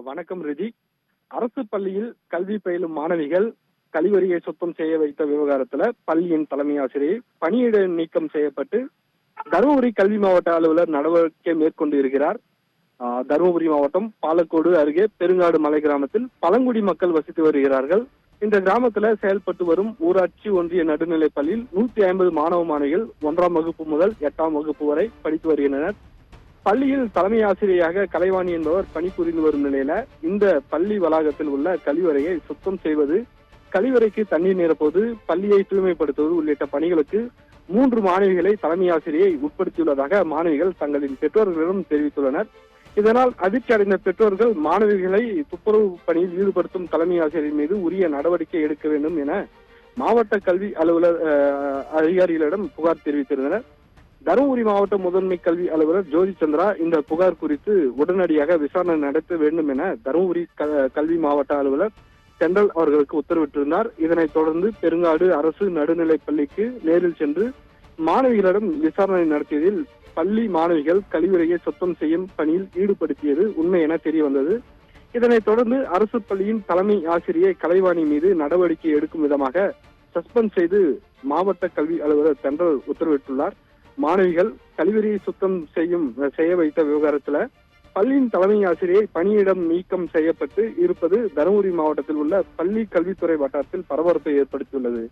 வணக்கம் ரிதி. அரசு பள்ளியில் கல்வி பயிலும் மாணவிகள் கழிவறையை சுத்தம் செய்ய வைத்த விவகாரத்துல பள்ளியின் தலைமை ஆசிரியை பணியிட நீக்கம் செய்யப்பட்டு தருமபுரி கல்வி மாவட்ட அலுவலர் நடவடிக்கை மேற்கொண்டு இருக்கிறார். தருமபுரி மாவட்டம் பாலக்கோடு அருகே பெருங்காடு மலை கிராமத்தில் பழங்குடி மக்கள் வசித்து வருகிறார்கள். இந்த கிராமத்துல செயல்பட்டு வரும் ஊராட்சி ஒன்றிய நடுநிலைப் பள்ளியில் 150 மாணவ மாணவிகள் 1ஆம் வகுப்பு முதல் 8ஆம் வகுப்பு வரை படித்து வருகின்றனர். பள்ளியில் தலைமை ஆசிரியராக கலைவாணி என்பவர் பணிபுரிந்து வரும் நிலையில இந்த பள்ளி வளாகத்தில் உள்ள கழிவறையை சுத்தம் செய்வது, கழிவறைக்கு தண்ணீர் நிரப்புவது, பள்ளியை தூய்மைப்படுத்துவது உள்ளிட்ட பணிகளுக்கு 3 மாணவிகளை தலைமை ஆசிரியை உட்படுத்தியுள்ளதாக மாணவிகள் தங்களின் பெற்றோர்களிடம் தெரிவித்துள்ளனர். இதனால் அதிர்ச்சி அடைந்த பெற்றோர்கள் மாணவிகளை துப்புரவு பணியில் ஈடுபடுத்தும் தலைமை ஆசிரியர் மீது உரிய நடவடிக்கை எடுக்க வேண்டும் என மாவட்ட கல்வி அலுவலர் அதிகாரிகளிடம் புகார் தெரிவித்திருந்தனர். தருமபுரி மாவட்ட முதன்மை கல்வி அலுவலர் ஜோதி சந்திரா இந்த புகார் குறித்து உடனடியாக விசாரணை நடத்த வேண்டும் என தருமபுரி கல்வி மாவட்ட அலுவலர் சென்றல் அவர்களுக்கு உத்தரவிட்டிருந்தார். இதனைத் தொடர்ந்து பெருங்காடு அரசு நடுநிலைப் பள்ளிக்கு நேரில் சென்று மாணவிகளிடம் விசாரணை நடத்தியதில் பள்ளி மாணவிகள் கழிவறையை சுத்தம் செய்யும் பணியில் ஈடுபடுத்தியது உண்மை என தெரிய வந்தது. இதனைத் தொடர்ந்து அரசு பள்ளியின் தலைமை ஆசிரியை கலைவாணி மீது நடவடிக்கை எடுக்கும் விதமாக சஸ்பெண்ட் செய்து மாவட்ட கல்வி அலுவலர் சென்றல் உத்தரவிட்டுள்ளார். மாணவிகள் கழிவறையை சுத்தம் செய்ய வைத்த விவகாரத்துல பள்ளியின் தலைமை ஆசிரியை பணியிடம் நீக்கம் செய்யப்பட்டு இருப்பது தருமபுரி மாவட்டத்தில் உள்ள பள்ளி கல்வித்துறை வட்டாரத்தில் பரபரப்பை ஏற்படுத்தியுள்ளது.